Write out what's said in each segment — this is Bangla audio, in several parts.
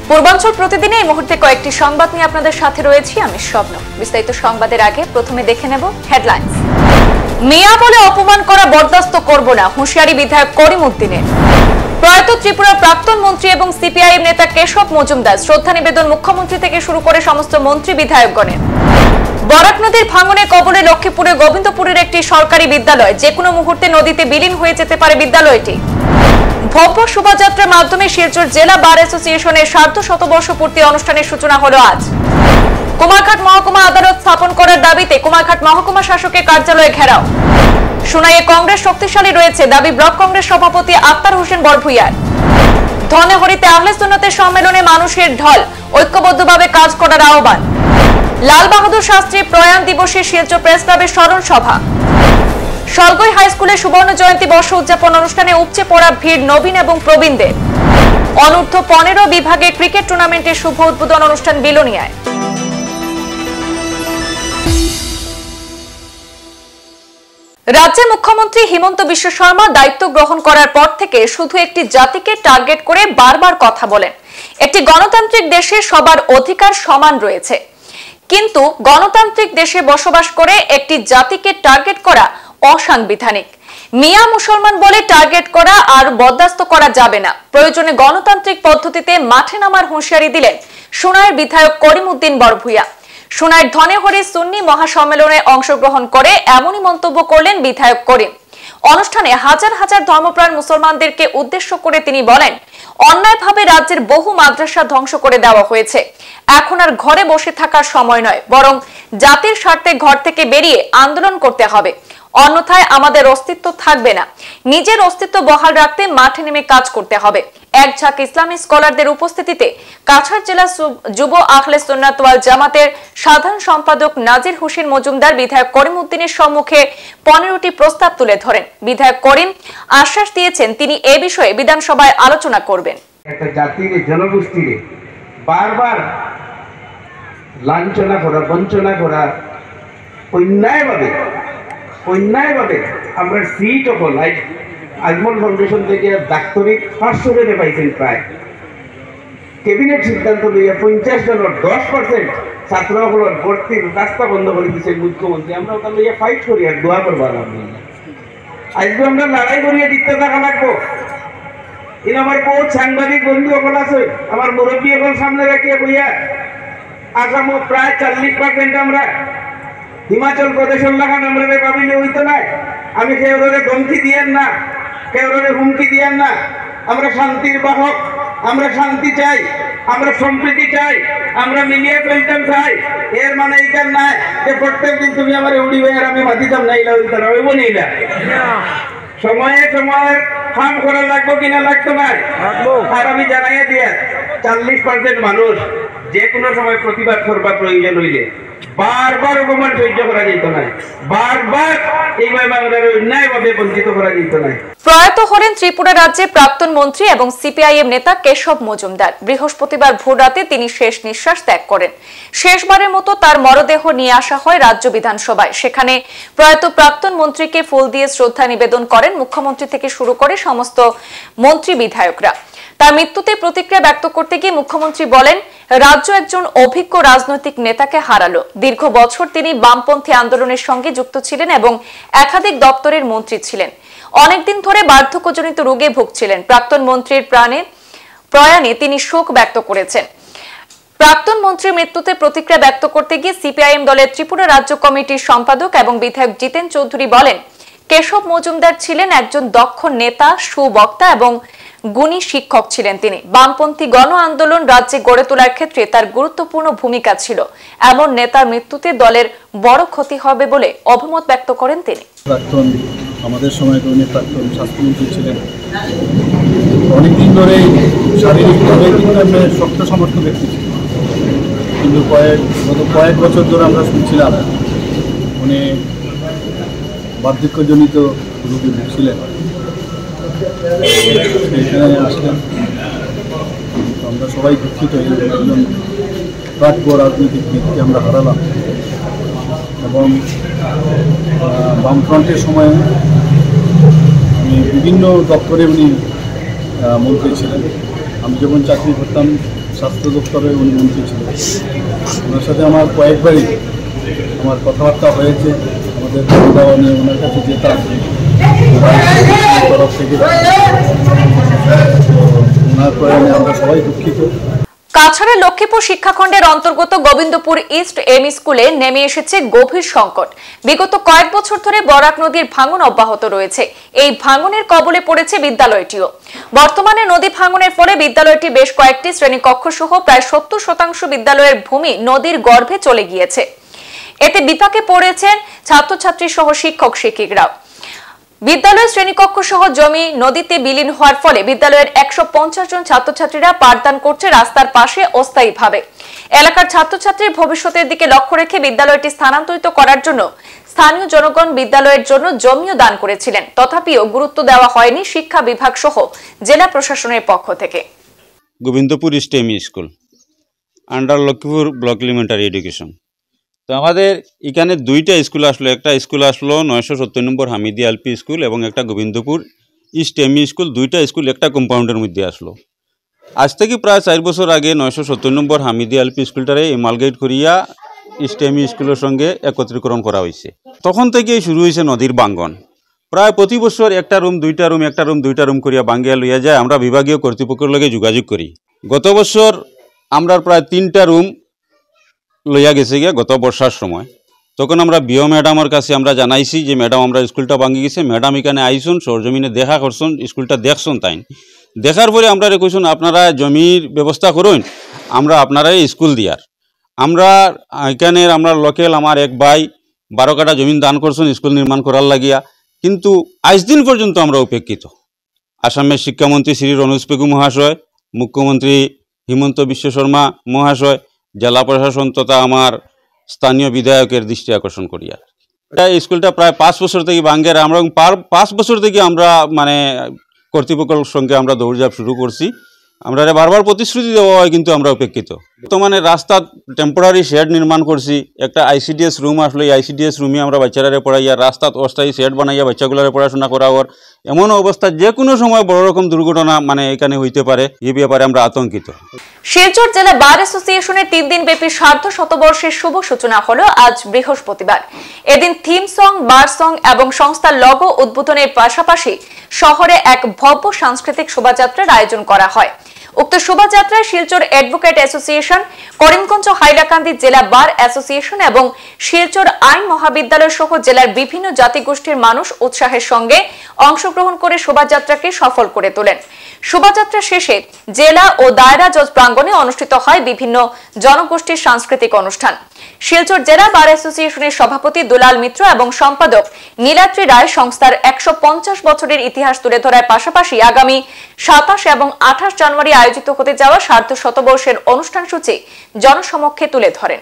পূর্বাঞ্চল প্রতিদিনে এই মুহূর্তে কয়েকটি সংবাদ নিয়ে আপনাদের সাথে রয়েছি আমি স্বপ্ন। বিস্তারিত সংবাদের আগে প্রথমে দেখে নেব হেডলাইন্স। মিয়া বলে অপমান করা বরদাস্ত করব না, হুঁশিয়ারি বিধায়ক করিম উদ্দিনের। প্রয়াত ত্রিপুরার প্রাক্তন মন্ত্রী এবং সিপিআইএম নেতা কেশব মজুমদার, শ্রদ্ধা নিবেদন মুখ্যমন্ত্রী থেকে শুরু করে সমস্ত মন্ত্রী বিধায়কগণের। বরাক নদীর ভাঙনের কবলে লক্ষ্মীপুরে গোবিন্দপুরের একটি সরকারি বিদ্যালয়, যে কোনো মুহূর্তে নদীতে বিলীন হয়ে যেতে পারে বিদ্যালয়টি। ভব্য শোভাযাত্রার মাধ্যমে শিলচর জেলা বার অ্যাসোসিয়েশনের সার্ধ শতবর্ষ পূর্তি অনুষ্ঠানের সূচনা হলো আজ। কুমারঘাট মহকুমা আদালত স্থাপন করার দাবিতে কুমারঘাট মহকুমা শাসকের কার্যালয়ে ঘেরাও। সোনাইয়ে কংগ্রেস শক্তিশালী রয়েছে, দাবি ব্লক কংগ্রেস সভাপতি আক্তার হোসেন বরভূইয়ার। ধনেহরিতে আহলে সুন্নতের সম্মেলনে মানুষের ঢল, ঐক্যবদ্ধভাবে কাজ করার আহ্বান। লাল বাহাদুর শাস্ত্রী প্রয়াণ দিবসে শিলচর প্রেস ক্লাবের স্মরণ সভা। সলগই হাই স্কুলে সুবর্ণ জয়ন্তী বর্ষ উদযাপন অনুষ্ঠানে উপচে পড়া ভিড় নবীন এবং প্রবীণদের। অনূর্ধ্ব 15 বিভাগে ক্রিকেট টুর্নামেন্টের শুভ উদ্বোধন অনুষ্ঠান বিলোনিয়ায়। রাজ্যের মুখ্যমন্ত্রী হিমন্ত বিশ্ব শর্মা দায়িত্ব গ্রহণ করার পর থেকে শুধু একটি জাতিকে টার্গেট করে বারবার কথা বলেন। একটি গণতান্ত্রিক দেশে সবার অধিকার সমান রয়েছে, কিন্তু গণতান্ত্রিক দেশে বসবাস করে একটি জাতিকে টার্গেট করা অসাংবিধানিক। মিয়া মুসলমান বলে টার্গেট করা আর বরদাস্ত করা যাবে না। প্রয়োজনে গণতান্ত্রিক পদ্ধতিতে মাঠে নামার হুঁশিয়ারি দিলেন সোনাইয়ের বিধায়ক করিম উদ্দিন বরভূইয়া। সোনাইয়ের ধনেহরি সুন্নি মহাসম্মেলনে অংশগ্রহণ করে এমনই মন্তব্য করলেন বিধায়ক করিম। অনুষ্ঠানে হাজার হাজার ধর্মপ্রাণ মুসলমানদেরকে উদ্দেশ্য করে তিনি বলেন, অন্যায়ভাবে রাজ্যের বহু মাদ্রাসা ধ্বংস করে দেওয়া হয়েছে। এখন আর ঘরে বসে থাকার সময় নয়, বরং জাতির স্বার্থে ঘর থেকে বেরিয়ে আন্দোলন করতে হবে, অন্যথায় আমাদের অস্তিত্ব থাকবে না। নিজের অস্তিত্ব বহাল রাখতে মাঠে নেমে কাজ করতে হবে। এক ঝাঁক ইসলামী স্কলারদের উপস্থিতিতে কাছাড় জেলা যুব আহলে সুন্নাত ওয়াল জামাতের সাধারণ সম্পাদক নাজির হোসেন মজুমদার বিধায়ক করিম উদ্দিনের সম্মুখে 15টি প্রস্তাব তুলে ধরেন। বিধায়ক করিম আশ্বাস দিয়েছেন তিনি এ বিষয়ে বিধানসভায় আলোচনা করবেন। একটা জাতির জনগোষ্ঠীর বারবার লাঞ্ছনা করা, বঞ্চনা করা, অন্যায়ভাবে আমরা সিট হল আজমল ফাউন্ডেশন থেকে ডাক্তারিক 500 জনে পাইছেন। প্রায় ক্যাবিনেট সিদ্ধান্ত লইয়া 50 জনের 10% ছাত্রসকলের ভর্তির রাস্তা বন্ধ করে দিচ্ছেন মুখ্যমন্ত্রী। আমরা ওটা লইয়া ফাইট করি আর দোয়া করবো। আজকে আমরা লড়াই করিয়া দিতে থাকা লাগবো। কিন্তু আমার বহুত সাংবাদিক বন্ধু সকল আছে, আমার মুরব্বী সকল সামনে রাখিয়া বইয়া আসাম প্রায় 40% আমরা হিমাচল প্রদেশের লাগান আমরা ভাবিলে হইতো না। আমি কেউরে ধমকি দিয়েন না, কেউরে হুমকি দিয়েন না। আমরা শান্তির বাহক, আমরা শান্তি চাই, আমরা সম্প্রীতি চাই, আমরা মিলিয়ে চলতাম চাই। এর মানে এইখান নাই যে প্রত্যেক দিন তুমি আমার উড়িবে আর আমি মাতিতাম না, ইলা হইতো না, হইব না। সময়ে সময়ের কাম করা লাগবো কিনা লাগতো না। আর আমি জানাইয়া দিয়া 40% মানুষ যে কোনো সময় প্রতিবাদ করবার প্রয়োজন হইলে বারবার অপমান সহ্য করা যেত না, বারবার এইভাবে আমাদের অন্যায়ভাবে বঞ্চিত করা যেত না। প্রয়াত হলেন ত্রিপুরা রাজ্যের প্রাক্তন মন্ত্রী এবং সিপিআইএম নেতা কেশব মজুমদার। বৃহস্পতিবার ভোররাতে তিনি শেষ নিঃশ্বাস ত্যাগ করেন। শেষবারের মতো তার মরদেহ নিয়ে আসা হয় রাজ্য বিধানসভায়। সেখানে প্রয়াত প্রাক্তন মন্ত্রীকে ফুল দিয়ে শ্রদ্ধা নিবেদন করেন মুখ্যমন্ত্রী থেকে শুরু করে সমস্ত মন্ত্রী বিধায়করা। তার মৃত্যুতে প্রতিক্রিয়া ব্যক্ত করতে গিয়ে মুখ্যমন্ত্রী বলেন, রাজ্য একজন অভিজ্ঞ রাজনৈতিক নেতাকে হারালো। দীর্ঘ বছর তিনি বামপন্থী আন্দোলনের সঙ্গে যুক্ত ছিলেন এবং একাধিক দপ্তরের মন্ত্রী ছিলেন। অনেকদিন ধরে বার্ধক্যজনিত রোগে ভুগছিলেন। প্রাক্তন মন্ত্রীর প্রয়াণে তিনি শোক ব্যক্ত করেছেন। প্রাক্তন মন্ত্রীর মৃত্যুতে প্রতিক্রিয়া ব্যক্ত করতে গিয়ে সিপিআইএম দলের ত্রিপুরা রাজ্য কমিটির সম্পাদক এবং বিধায়ক জিতেন চৌধুরী বলেন, কেশব মজুমদার ছিলেন একজন দক্ষ নেতা, সুবক্তা এবং গুণী শিক্ষক ছিলেন তিনি। বামপন্থী গণ আন্দোলন রাজ্যে গড়ে তোলার ক্ষেত্রে তার গুরুত্বপূর্ণ ভূমিকা ছিল। এমন নেতার মৃত্যুতে দলের বড় ক্ষতি হবে বলে অভিমত ব্যক্ত করেন তিনি। প্রাক্তন আমাদের সময় উনি প্রাক্তন স্বাস্থ্যমন্ত্রী ছিলেন। অনেকদিন ধরে শারীরিকভাবে শক্ত সমর্থ ব্যক্তি ছিলেন, কিন্তু গত কয়েক বছর ধরে আমরা শুনছিলাম উনি বার্ধক্যজনিত রোগে ভুগছিলেন। এখানে আসলেন, আমরা সবাই দুঃখিত। একজন প্রাজ্ঞ রাজনৈতিক ব্যক্তি আমরা হারালাম এবং বামফ্রন্টের সময় বিভিন্ন দপ্তরে উনি মন্ত্রী ছিলেন। আমি যখন চাকরি করতাম স্বাস্থ্য দপ্তরের উনি মন্ত্রী ছিলেন। ওনার সাথে আমার কয়েকবারই আমার কথাবার্তা হয়েছে, আমাদের খাওয়া দাওয়া নিয়ে ওনার কাছে যেতাম তরফ থেকে। তো ওনার প্রয়াণে আমরা সবাই দুঃখিত। কাছাড়ের লক্ষ্মীপুর শিক্ষাখণ্ডের অন্তর্গত গোবিন্দপুর ইস্ট এম স্কুলে নেমে এসেছে গভীর সংকট। বিগত কয়েক বছর ধরে বরাক নদীর ভাঙন অব্যাহত রয়েছে। এই ভাঙনের কবলে পড়েছে বিদ্যালয়টিও। বর্তমানে নদী ভাঙনের ফলে বিদ্যালয়টি বেশ কয়েকটি শ্রেণীকক্ষ সহ প্রায় 70% বিদ্যালয়ের ভূমি নদীর গর্ভে চলে গিয়েছে। এতে বিপাকে পড়েছেন ছাত্রছাত্রী সহ শিক্ষক শিক্ষিকারাও। বিদ্যালয়ের শ্রেণীকক্ষ সহ জমি নদীতে বিলীন হওয়ার ফলে বিদ্যালয়ের 150 জন ছাত্রছাত্রীরা পাঠদান করছে রাস্তার পাশে অস্থায়ীভাবে। এলাকার ছাত্রছাত্রীর ভবিষ্যতের দিকে লক্ষ্য রেখে বিদ্যালয়টি স্থানান্তরিত করার জন্য স্থানীয় জনগণ বিদ্যালয়ের জন্য জমিও দান করেছিলেন। তথাপিও গুরুত্ব দেওয়া হয়নি শিক্ষা বিভাগ সহ জেলা প্রশাসনের পক্ষ থেকে। Gobindapur east M school under Lakshmipur block elementary education. তো আমাদের এখানে দুইটা স্কুল আসলো, একটা স্কুল আসলো 970 নম্বর হামিদি এলপি স্কুল এবং একটা গোবিন্দপুর ইস্ট এম স্কুল। দুইটা স্কুল একটা কম্পাউন্ডের মধ্যে আসলো। আজ থেকে প্রায় 4 বছর আগে 970 নম্বর হামিদি এলপি স্কুলটারে এমালগেট করিয়া ইস্ট এম স্কুলের সঙ্গে একত্রীকরণ করা হয়েছে। তখন থেকেই শুরু হয়েছে নদীর ভাঙ্গন। প্রায় প্রতি বছর একটা রুম দুইটা রুম করিয়া ভাঙ্গিয়া লইয়া যায়। আমরা বিভাগীয় কর্তৃপক্ষের লগে যোগাযোগ করি। গত বছর আমরা প্রায় 3টা রুম লইয়া গেছে গিয়া গত বর্ষার সময়। তখন আমরা বিও ম্যাডামের কাছে আমরা জানাইছি যে ম্যাডাম আমরা স্কুলটা ভাঙ্গি গেছে। ম্যাডাম এখানে আইসুন, সরজমিনে দেখা করছেন, স্কুলটা দেখছেন। তাই দেখার পরে আমরা কইছেন আপনারা জমির ব্যবস্থা করুন, আমরা আপনারাই স্কুল দিয়ার। আমরা এখানে আমরা লোকাল আমার এক ভাই 12 কাঠা জমিন দান করছেন স্কুল নির্মাণ করার লাগিয়া। কিন্তু আজ দিন পর্যন্ত আমরা উপেক্ষিত। আসামের শিক্ষামন্ত্রী শ্রী রনোজ পেগু মহাশয়, মুখ্যমন্ত্রী হিমন্ত বিশ্ব শর্মা মহাশয়, জেলা প্রশাসন তথা আমার স্থানীয় বিধায়কের দৃষ্টি আকর্ষণ করিয়া এই স্কুলটা প্রায় 5 বছর থেকে ভাঙ্গের। আমরা 5 বছর থেকে আমরা মানে কর্তৃপক্ষের সঙ্গে আমরা দৌড়ঝাঁপ শুরু করছি। আমরা বারবার প্রতিশ্রুতি দেওয়া হয় কিন্তু আমরা উপেক্ষিত। বর্তমানে রাস্তা টেম্পোরারি শেড নির্মাণ করছি, একটা আইসিডিএস রুম আসলে এই আইসিডিএস রুমে আমরা বাচ্চারা পড়াইয়া রাস্তাত অস্থায়ী শেড বানাইয়া বাচ্চাগুলারে পড়াশোনা করা হওয়ার এমন অবস্থা যে কোনো সময় বড় রকম দুর্ঘটনা মানে এখানে হইতে পারে, এই ব্যাপারে আমরা আতঙ্কিত। শিলচর জেলা বার অ্যাসোসিয়েশনের 3 দিন ব্যাপী সার্ধ শতবর্ষের শুভ সূচনা হলো আজ বৃহস্পতিবার। এদিন থিম সং, বার সং এবং সংস্থার লগো উদ্বোধনের পাশাপাশি শহরে এক ভব্য সাংস্কৃতিক শোভাযাত্রার আয়োজন করা হয়। উক্ত শোভাযাত্রায় শিলচর অ্যাডভোকেট অ্যাসোসিয়েশন, করিমগঞ্জ হাইলাকান্দি জেলা বার অ্যাসোসিয়েশন এবং শিলচর আইন মহাবিদ্যালয় সহ জেলার বিভিন্ন জাতিগোষ্ঠীর মানুষ উৎসাহের সঙ্গে অংশগ্রহণ করে শোভাযাত্রাকে সফল করে তোলেন। শোভাযাত্রা শেষে জেলা ও দায়রা জজ প্রাঙ্গণে অনুষ্ঠিত হয় বিভিন্ন জনগোষ্ঠীর সাংস্কৃতিক অনুষ্ঠান। শিলচর জেলা বার অ্যাসোসিয়েশনের সভাপতি দুলাল মিত্র এবং সম্পাদক নীলাদ্রি রায় সংস্থার 150 বছরের ইতিহাস তুলে ধরার পাশাপাশি আগামী 27 এবং 28 জানুয়ারি আয়োজিত হতে যাওয়া সার্ধ শতবর্ষের অনুষ্ঠান সূচি জনসমক্ষে তুলে ধরেন।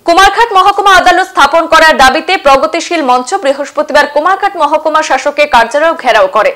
কুমারঘাট মহকুমা আদালত স্থাপন করার দাবিতে প্রগতিশীল মঞ্চ বৃহস্পতিবার কুমারঘাট মহকুমা শাসকের কার্যালয় ঘেরাও করে।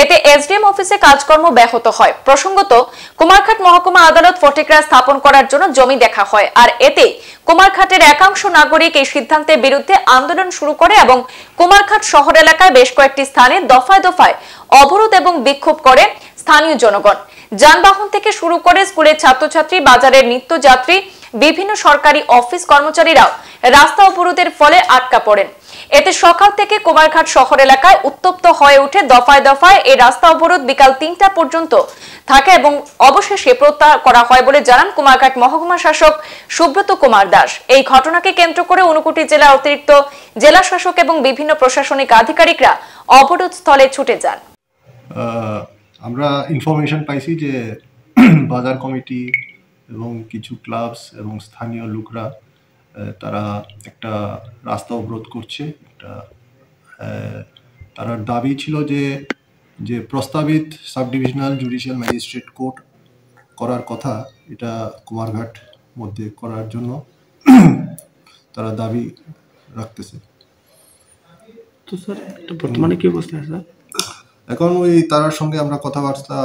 এতে এসডিএম অফিসে কাজকর্ম ব্যাহত হয়। প্রসঙ্গত, কুমারঘাট মহকুমা আদালত ফটিকরা স্থাপন করার জন্য জমি দেখা হয়, আর এতে কুমারঘাটের একাংশ নাগরিক এই সিদ্ধান্তের বিরুদ্ধে আন্দোলন শুরু করে এবং কুমারঘাট শহর এলাকায় বেশ কয়েকটি স্থানে দফায় দফায় অবরোধ এবং বিক্ষোভ করে স্থানীয় জনগণ। যানবাহন থেকে শুরু করে স্কুলের ছাত্রছাত্রী, বাজারের নিত্যযাত্রী, বিভিন্ন সরকারি অফিস কর্মচারীরাও রাস্তা অবরোধের ফলে আটকা পড়েন। এতে সকাল থেকে কুমারঘাট শহর এলাকায় উত্তপ্ত হয়ে ওঠে। দফায় দফায় এই রাস্তা অবরোধ বিকাল 3টা পর্যন্ত থাকে এবং অবশেষে প্রত্যাহার করা হয় বলে জানান কুমারঘাট মহকুমা শাসক সুব্রত কুমার দাস। এই ঘটনাকে কেন্দ্র করে ঊনকোটি জেলার অতিরিক্ত জেলা শাসক এবং বিভিন্ন প্রশাসনিক আধিকারিকরা অবরোধ স্থলে ছুটে যান। আমরা ইনফরমেশন পাইছি যে বাজার কমিটি এবং কিছু ক্লাবস এবং স্থানীয় লোকরা তারা একটা রাস্তা অবরোধ করছে। তার দাবি ছিল যে প্রস্তাবিত sub divisional judicial magistrate court করার কথা, এটা কুমারঘাট মধ্যে করার জন্য তারা দাবি রাখতেছে। তো স্যার বর্তমানে কি অবস্থা আছে? এখন ওই তার সঙ্গে আমরা কথাবার্তা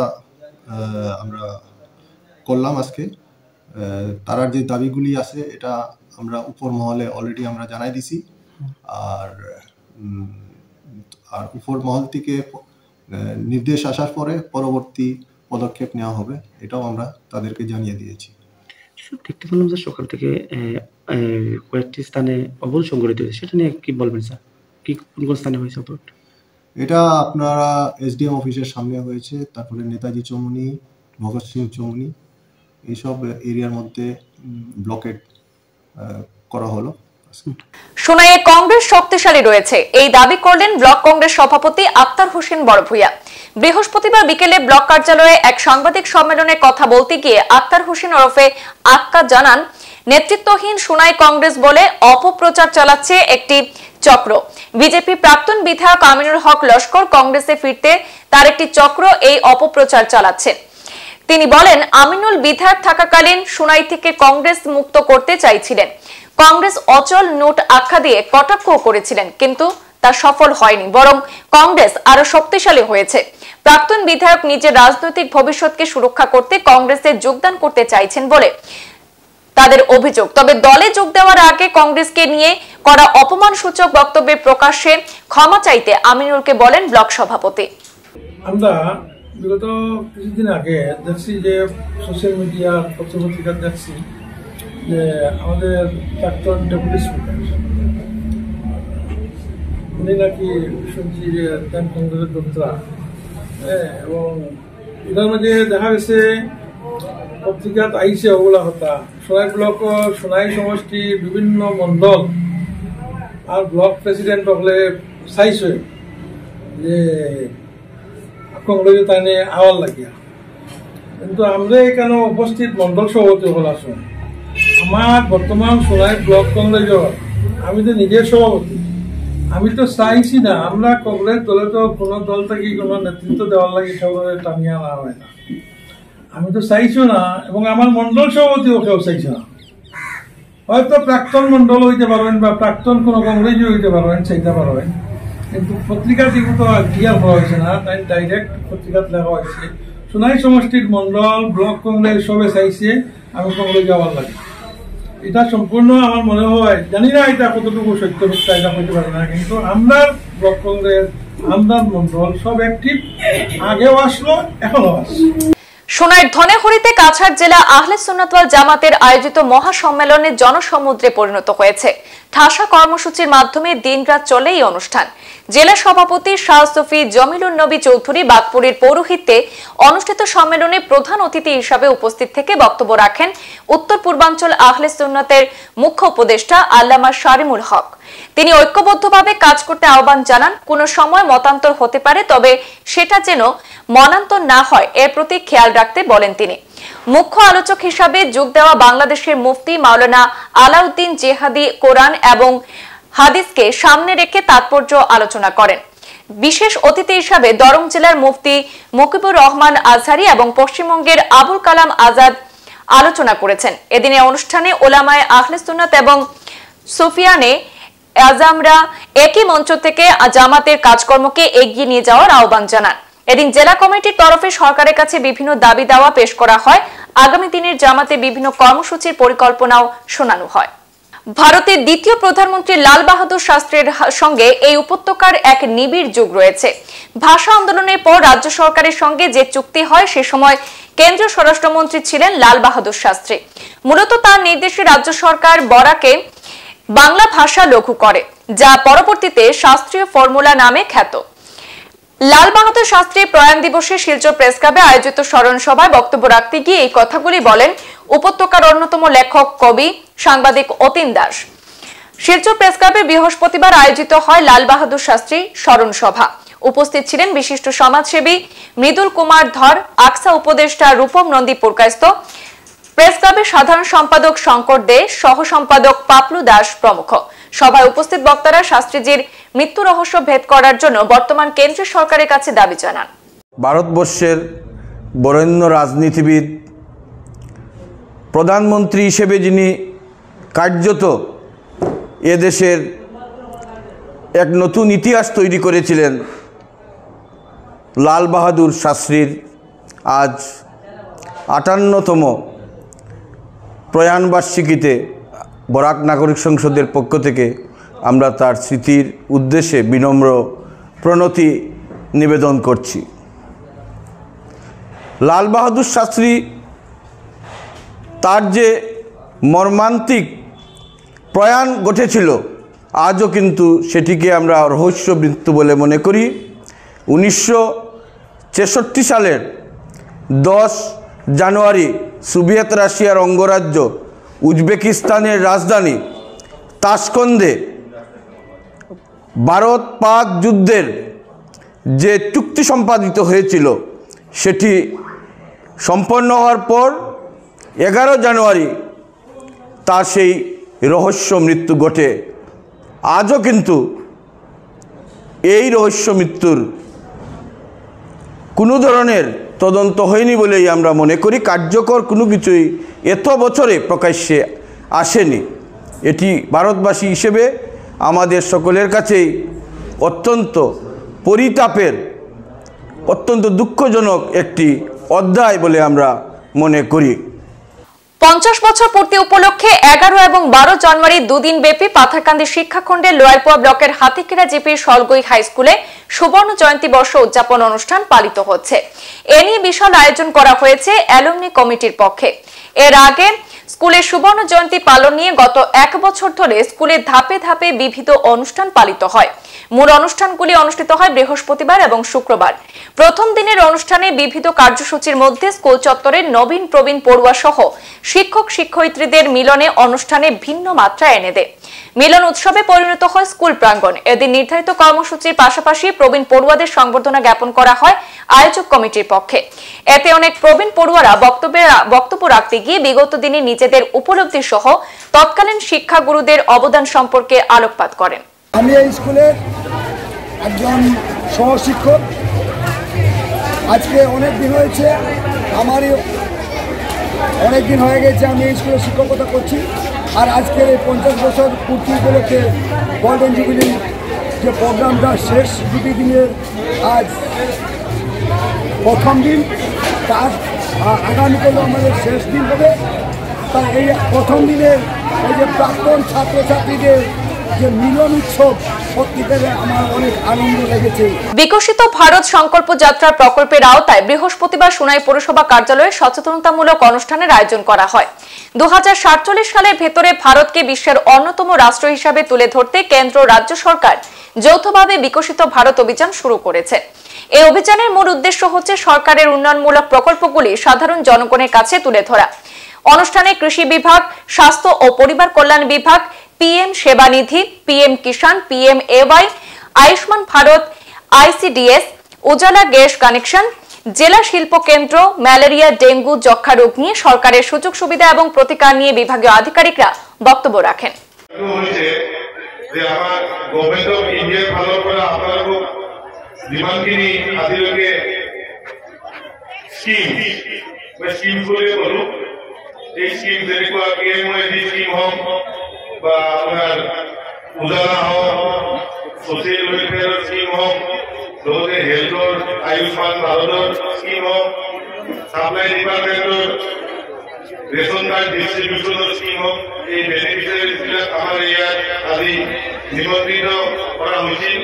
আমরা করলাম আজকে। তার যে দাবিগুলি আছে এটা আমরা উপর মহলে অলরেডি আমরা জানাই দিছি, আর উপর মহল থেকে নির্দেশ আসার পরে পরবর্তী পদক্ষেপ নেওয়া হবে, এটাও আমরা তাদেরকে জানিয়ে দিয়েছি। দেখতে পেলাম যে সকাল থেকে কয়েকটি স্থানে অবরোধ সংগঠিত হয়েছে, সেটা নিয়ে কি বলবেন স্যার? কি কোন কোন স্থানে হয়েছে অবরোধ? এটা আপনারা এসডিএম অফিসের সামনে হয়েছে, তারপরে নেতাজি চৌমুনি, ভগৎ সিং চৌমুনি এইসব এরিয়ার মধ্যে ব্লকেড করা হলো। সোনাইয়ে কংগ্রেস শক্তিশালী রয়েছে এই দাবি করলেন ব্লক কংগ্রেস সভাপতি আক্তার হোসেন বড়ভূঁইয়া। বৃহস্পতিবার বিকেলে ব্লক কার্যালয়ে এক সাংবাদিক সম্মেলনে কথা বলতে গিয়ে আক্তার হোসেন ওরফে আক্কা জানান, নেতৃত্বহীন সোনাই কংগ্রেস বলে অপপ্রচার চালাচ্ছে একটি চক্র। বিজেপি প্রাক্তন বিধায়ক আমিনুল হক লস্কর কংগ্রেসে ফিরতে তার একটি চক্র এই অপপ্রচার চালাচ্ছে। তিনি বলেন, আমিনুল বিধায়ক থাকাকালীন সোনাই থেকে কংগ্রেস মুক্ত করতে চাইছিলেন। কংগ্রেস অচল নোট আখ্যা দিয়ে কটাক্ষ করেছিলেন, কিন্তু তা সফল হয়নি, বরং কংগ্রেস আরো শক্তিশালী হয়েছে। প্রাক্তন বিধায়ক নিজের রাজনৈতিক ভবিষ্যৎকে সুরক্ষা করতে কংগ্রেসে যোগদান করতে চাইছেন বলে তাদের অভিযোগ। তবে দলে যোগ দেওয়ার আগে কংগ্রেসকে নিয়ে করা অপমানসূচক বক্তব্যে প্রকাশ্যে ক্ষমা চাইতে আমিনুলকে বলেন ব্লক সভাপতি। আমরা বিগত কিছুদিন আগে দেখছি যে সোশ্যাল মিডিয়ার পত্রপত্রিকা দেখছি যে আমাদের প্রাক্তন ডেপুটি স্পিকার উনি নাকি শুনছি যে কংগ্রেসের দোত্রা, এবং এটার মধ্যে দেখা গেছে পত্রিকাত আইসে ওগুলা কথা সোনাই ব্লক সোনাই সমষ্টির বিভিন্ন মন্ডল আর ব্লক প্রেসিডেন্ট হলে চাইছে যে কংগ্রেসে তাই আওয়ার লাগিয়া, কিন্তু আমরা এখানে উপস্থিত মন্ডল সভাপতি হল আসুন আমার বর্তমান সোনাই ব্লক কংগ্রেসের আমি তো নিজের সভাপতি, আমি তো চাইছি না আমরা কংগ্রেস দলে তো কোনো দল থেকে কোনো নেতৃত্ব দেওয়ার লাগে সবাই টানিয়ে আনা হয় না। আমি তো চাইছো না, এবং আমার মন্ডল সভাপতিও কেউ চাইছে না। হয়তো প্রাক্তন মন্ডল হইতে পারবেন বা প্রাক্তন কোনো কংগ্রেসই হইতে পারবেন, চাইতে পারবেন, কিন্তু পত্রিকার দিকে তো ক্লিয়ার হওয়া হয়েছে না, তাই ডাইরেক্ট পত্রিকাত লেখা হয়েছে সোনাই সমষ্টির মন্ডল ব্লক কংগ্রেস সবে চাইছে আমি কংগ্রেস যাওয়ার লাগে। এটা সম্পূর্ণ আমার মনে হয়, জানি না এটা কতটুকু সত্য মিথ্যা এটা হইতে পারে না, কিন্তু আমরা ব্লক কংগ্রেস আমরা মন্ডল সব অ্যাক্টিভ, আগেও আসলো এখনো আসছে। সোনাইয়ের ধনেহরিতে কাছাড় জেলা আহলে সুন্নাত ওয়াল জামাতের আয়োজিত মহাসম্মেলনে জনসমুদ্রে পরিণত হয়েছে। ঠাসা কর্মসূচির মাধ্যমে দিনরাত চলে এই অনুষ্ঠান। জেলা সভাপতি শাহ সুফি জমিলুন নবী চৌধুরী বাগপুরীর পৌরোহিত্যে অনুষ্ঠিত সম্মেলনে প্রধান অতিথি হিসাবে উপস্থিত থেকে বক্তব্য রাখেন উত্তর পূর্বাঞ্চল আহলে সুন্নাতের মুখ্য উপদেষ্টা আল্লামা শারিমুল হক। তিনি ঐক্যবদ্ধভাবে কাজ করতে আহ্বান জানান। কোন সময় মতান্তর হতে পারে, তবে সেটা যেন মনান্তর না হয় এর প্রতি খেয়াল রাখতে বলেন তিনি। মুখ্য আলোচক হিসাবে যোগ দেওয়া বাংলাদেশের মুফতি মাওলানা আলাউদ্দিন জেহাদি কোরআন এবং হাদিসকে সামনে রেখে তাৎপর্য আলোচনা করেন। বিশেষ অতিথি হিসাবে দরং জেলার মুফতি মুকিবুর রহমান আজহারি এবং পশ্চিমবঙ্গের আবুল কালাম আজাদ আলোচনা করেছেন। এদিনের অনুষ্ঠানে ওলামায়ে আহলে সুন্নাত এবং সুফিয়ানে আজমরা একই মঞ্চ থেকে জামাতের কাজকর্মকে এগিয়ে নিয়ে যাওয়ার আহ্বান জানান। এদিন জেলা কমিটির তরফে সরকারের কাছে বিভিন্ন দাবি দাওয়া পেশ করা হয়। আগামী দিনের জামাতে বিভিন্ন কর্মসূচির পরিকল্পনাও শোনানো হয়। ভারতের দ্বিতীয় প্রধানমন্ত্রী লাল বাহাদুর শাস্ত্রীর সঙ্গে এই উপত্যকার এক নিবিড় যোগ রয়েছে। ভাষা আন্দোলনের পর রাজ্য সরকারের সঙ্গে যে চুক্তি হয় সে সময় কেন্দ্রীয় স্বরাষ্ট্রমন্ত্রী ছিলেন লাল বাহাদুর শাস্ত্রী। মূলত তার নির্দেশে রাজ্য সরকার বরাকে বাংলা ভাষা লঘু করে, যা পরবর্তীতে শাস্ত্রীয় ফর্মুলা নামে খ্যাত। লাল বাহাদুর শাস্ত্রী প্রয়াণ দিবসে শিলচর প্রেস ক্লাবে আয়োজিত স্মরণ সভায় বক্তব্য রাখতে গিয়ে এই কথাগুলি বলেন উপত্যকার অন্যতম লেখক, কবি, সাংবাদিক অতীন দাস। শিলচর প্রেস ক্লাবে বৃহস্পতিবার আয়োজিত হয় লাল বাহাদুর শাস্ত্রী স্মরণ সভা। উপস্থিত ছিলেন বিশিষ্ট সমাজসেবী মৃদুল কুমার ধর, আকসা উপদেষ্টা রূপম নন্দী পুরকায়স্থ, প্রেস ক্লাবের সাধারণ সম্পাদক শঙ্কর দে, সহ সম্পাদক পাপলু দাস প্রমুখ। সভায় উপস্থিত বক্তারা শাস্ত্রীজির মৃত্যু রহস্য ভেদ করার জন্য বর্তমান কেন্দ্রীয় সরকারের কাছে দাবি জানান। ভারতবর্ষের বরেণ্য রাজনীতিবিদ, প্রধানমন্ত্রী হিসেবে যিনি কার্যত এদেশের এক নতুন ইতিহাস তৈরি করেছিলেন, লাল বাহাদুর শাস্ত্রীর আজ ৫৮তম প্রয়াণবার্ষিকীতে বরাক নাগরিক সংসদের পক্ষ থেকে আমরা তার স্মৃতির উদ্দেশ্যে বিনম্র প্রণতি নিবেদন করছি। লাল বাহাদুর শাস্ত্রী তার যে মর্মান্তিক প্রয়াণ ঘটেছিল, আজও কিন্তু সেটিকে আমরা রহস্য মৃত্যু বলে মনে করি। 1963 সালের 10 জানুয়ারি সোভিয়েত রাশিয়ার অঙ্গরাজ্য উজবেকিস্তানের রাজধানী তাশকন্দে ভারত পাক যুদ্ধের যে চুক্তি সম্পাদিত হয়েছিল সেটি সম্পন্ন হওয়ার পর 11 জানুয়ারি তার সেই রহস্য মৃত্যু ঘটে। আজও কিন্তু এই রহস্য মৃত্যুর কোনো ধরনের তদন্ত হয়নি বলেই আমরা মনে করি। কার্যকর কোনো কিছুই এত বছরে প্রকাশ্যে আসেনি। এটি ভারতবাসী হিসেবে আমাদের সকলের কাছেই অত্যন্ত পরিতাপের, অত্যন্ত দুঃখজনক একটি অধ্যায় বলে আমরা মনে করি। 50 বছর পূর্তি উপলক্ষে 11 এবং 12 জানুয়ারি দুদিন ব্যাপী পাথারকান্দি শিক্ষাখণ্ডের লোয়ারপোয়া ব্লকের হাতিকেরা জিপির সলগই হাই স্কুলে সুবর্ণ জয়ন্তী বর্ষ উদযাপন অনুষ্ঠান পালিত হচ্ছে। এ নিয়ে বিশাল আয়োজন করা হয়েছে অ্যালুমনি কমিটির পক্ষে। এর আগে স্কুলের সুবর্ণ জয়ন্তী পালন নিয়ে গত 1 বছর ধরে স্কুলে ধাপে ধাপে বিবিধ অনুষ্ঠান পালিত হয়। মূল অনুষ্ঠানগুলি অনুষ্ঠিত হয় বৃহস্পতিবার এবং শুক্রবার। প্রথম দিনের অনুষ্ঠানে বিবিধ কার্যসূচির মধ্যে স্কুল চত্বরের নবীন প্রবীণ পড়ুয়া সহ শিক্ষক শিক্ষয়িত্রীদের মিলনে অনুষ্ঠানে ভিন্ন মাত্রা এনে দেয়। মিলন উৎসবে পরিণত হয় স্কুল প্রাঙ্গণ। এদিন নির্ধারিত কর্মসূচির পাশাপাশি প্রবীণ পড়ুয়াদের সংবর্ধনা জ্ঞাপন করা হয় আয়োজক কমিটির পক্ষে। এতে অনেক প্রবীণ পড়ুয়ারা বক্তব্য রাখতে গিয়ে বিগত দিনে নিজেদের উপলব্ধি সহ তৎকালীন শিক্ষাগুরুদের অবদান সম্পর্কে আলোকপাত করেন। আমি এই স্কুলের একজন সহশিক্ষক। আজকে অনেক দিন হয়েছে, আমারই অনেক দিন হয়ে গেছে আমি এই স্কুলে শিক্ষকতা করছি। আর আজকের এই 50 বছর পূর্তি উপলক্ষে গোল্ডেন জুবিলি যে প্রোগ্রামটা শেষ দুটি দিনের আজ প্রথম দিন, তার আগামীকালও আমাদের শেষ দিন হবে। তাই এই প্রথম দিনের এই যে প্রাক্তন ছাত্রছাত্রীদের যে মিলন উৎসব, সত্যিকারে আমার অনেক আনন্দ লেগেছে। বিকশিত ভারত সংকল্প যাত্রা প্রকল্পের আওতায় বৃহস্পতিবার সোনাই পৌরসভা কার্যালয়ে সচেতনতামূলক অনুষ্ঠানের আয়োজন করা হয়। 2047 সালের ভেতরে ভারতকে বিশ্বের অন্যতম রাষ্ট্র হিসাবে তুলে ধরতে কেন্দ্র রাজ্য সরকার যৌথভাবে বিকশিত ভারত অভিযান শুরু করেছে। এই অভিযানের মূল উদ্দেশ্য হচ্ছে সরকারের উন্নয়নমূলক প্রকল্পগুলি সাধারণ জনগণের কাছে তুলে ধরা। অনুষ্ঠানে কৃষি বিভাগ, স্বাস্থ্য ও পরিবার কল্যাণ বিভাগ, পিএম সেবা নিধি, পিএম কিষাণ, PMAY, আয়ুষ্মান ভারত, ICDS, উজালা গ্যাস কানেকশন, জেলা শিল্প কেন্দ্র, ম্যালেরিয়া, ডেঙ্গু, যক্ষা রোগ নিয়ে সরকারের সুযোগ সুবিধা এবং প্রতিকার নিয়ে বিভাগীয় আধিকারিকরা বক্তব্য রাখেন। বা আপনার উজালা হোক, সোশ্যাল ওয়েলফেয়ার স্কিম হোক, লগতে হেলথৰ আয়ুষ্মান ভারতৰ স্কিম হোক, সাপ্লাই ডিপার্টমেন্টৰ রেশন কার্ড ডিস্ট্রিবিউশনের স্কিম হোক, এই বেনিফিচিয়ারিবিলাক আমাৰ ইয়াত আজি নিমন্ত্ৰিত কৰা হৈছিল।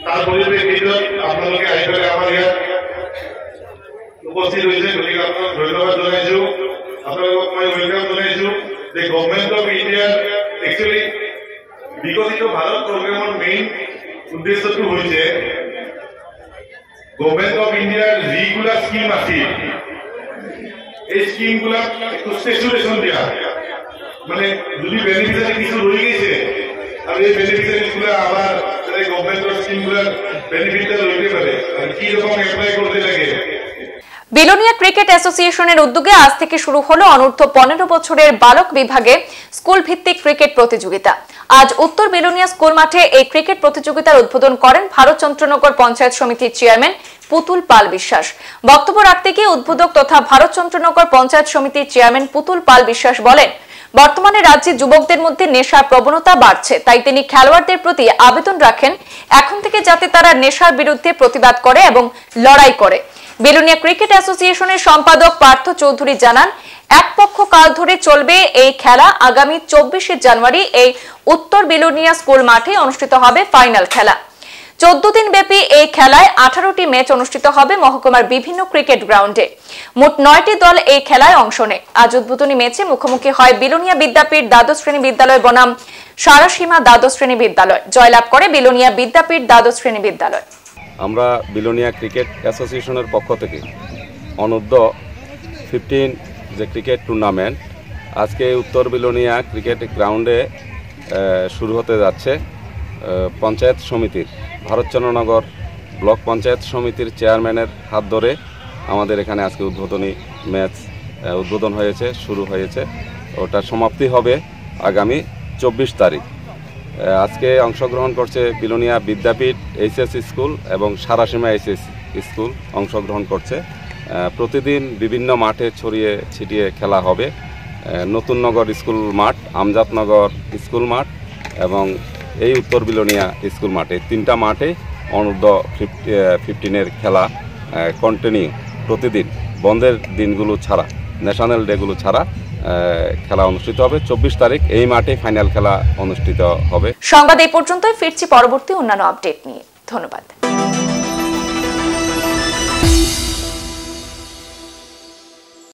তাৰ পৰিপ্ৰেক্ষিতত আপোনালোকে আহি পেলাই আমাৰ ইয়াত উপস্থিত হৈছে, গতিকে আপোনাক ধন্যবাদ জনাইছো, আপোনালোকক মই ওয়েলকাম জনাইছো। The government of India actually বিকশিত ভারত প্রোগ্রামের মেইন উদ্দেশ্যটো হয়েছে গভর্নমেন্ট অফ ইন্ডিয়ার যেগুলা স্কিম আছে এই স্কিমগুলা একটু স্যাচুরেশন দেওয়া, মানে যদি বেনিফিশিয়ারি কিছু রয়ে গেছে আর এই বেনিফিশিয়ারিগুলা আবার গভর্নমেন্টের স্কিমগুলার বেনিফিটটা লইতে পারে আর কি রকম অ্যাপ্লাই করতে লাগে। বিলোনিয়া ক্রিকেট অ্যাসোসিয়েশনের উদ্যোগে আজ থেকে শুরু হলো অনূর্ধ্ব 15 বছরের বালক বিভাগে স্কুল ভিত্তিক ক্রিকেট প্রতিযোগিতা। আজ উত্তর বিলোনিয়া স্কুল মাঠে এই ক্রিকেট প্রতিযোগিতার উদ্বোধন করেন ভারত চন্দ্রনগর পঞ্চায়েত সমিতির চেয়ারম্যান পুতুল পাল বিশ্বাস। বক্তব্য রাখতে গিয়ে উদ্বোধক তথা ভারত চন্দ্রনগর পঞ্চায়েত সমিতির চেয়ারম্যান পুতুল পাল বিশ্বাস বলেন, বর্তমানে রাজ্যে যুবকদের মধ্যে নেশার প্রবণতা বাড়ছে, তাই তিনি খেলোয়াড়দের প্রতি আবেদন রাখেন এখন থেকে যাতে তারা নেশার বিরুদ্ধে প্রতিবাদ করে এবং লড়াই করে। বিলোনিয়া ক্রিকেট অ্যাসোসিয়েশনের সম্পাদক পার্থ চৌধুরী জানান, এক পক্ষ কাল ধরে চলবে এই খেলা। আগামী 24 জানুয়ারি এই উত্তর বিলোনিয়া স্কুল মাঠে অনুষ্ঠিত হবে ফাইনাল খেলা। 14 দিন ব্যাপী এই খেলায় 18টি ম্যাচ অনুষ্ঠিত হবে মহকুমার বিভিন্ন ক্রিকেট গ্রাউন্ডে। মোট 9টি দল এই খেলায় অংশ নেয়। আজ উদ্বোধনী ম্যাচে মুখোমুখি হয় বিলোনিয়া বিদ্যাপীঠ দ্বাদশ শ্রেণী বিদ্যালয় বনাম সারাসীমা দ্বাদশ শ্রেণী বিদ্যালয়। জয়লাভ করে বিলোনিয়া বিদ্যাপীঠ দ্বাদশ শ্রেণী বিদ্যালয়। আমরা বিলোনিয়া ক্রিকেট অ্যাসোসিয়েশনের পক্ষ থেকে অনূর্ধ্ব 15 যে ক্রিকেট টুর্নামেন্ট আজকে উত্তর বিলোনিয়া ক্রিকেট গ্রাউন্ডে শুরু হতে যাচ্ছে। পঞ্চায়েত সমিতির ভারতচন্দ্রনগর ব্লক পঞ্চায়েত সমিতির চেয়ারম্যানের হাত ধরে আমাদের এখানে আজকে উদ্বোধনী ম্যাচ উদ্বোধন হয়েছে, শুরু হয়েছে। ওটার সমাপ্তি হবে আগামী 24 তারিখ। আজকে অংশগ্রহণ করছে বিলোনিয়া বিদ্যাপীঠ এইচএস স্কুল এবং সারাসীমা এইচএস স্কুল অংশগ্রহণ করছে। প্রতিদিন বিভিন্ন মাঠে ছড়িয়ে ছিটিয়ে খেলা হবে। নতুননগর স্কুল মাঠ, আমজাদনগর স্কুল মাঠ এবং এই উত্তর বিলোনিয়া স্কুল মাঠে, 3টা মাঠে অনূর্ধ্ব 15-এর খেলা কন্টিনিউ প্রতিদিন, বন্ধের দিনগুলো ছাড়া, ন্যাশনাল ডেগুলো ছাড়া খেলা অনুষ্ঠিত হবে। 24 তারিখ এই মাঠে ফাইনাল খেলা অনুষ্ঠিত হবে। সংবাদ এই পর্যন্তই, ফিরছি পরবর্তী অন্যান্য আপডেট নিয়ে। ধন্যবাদ।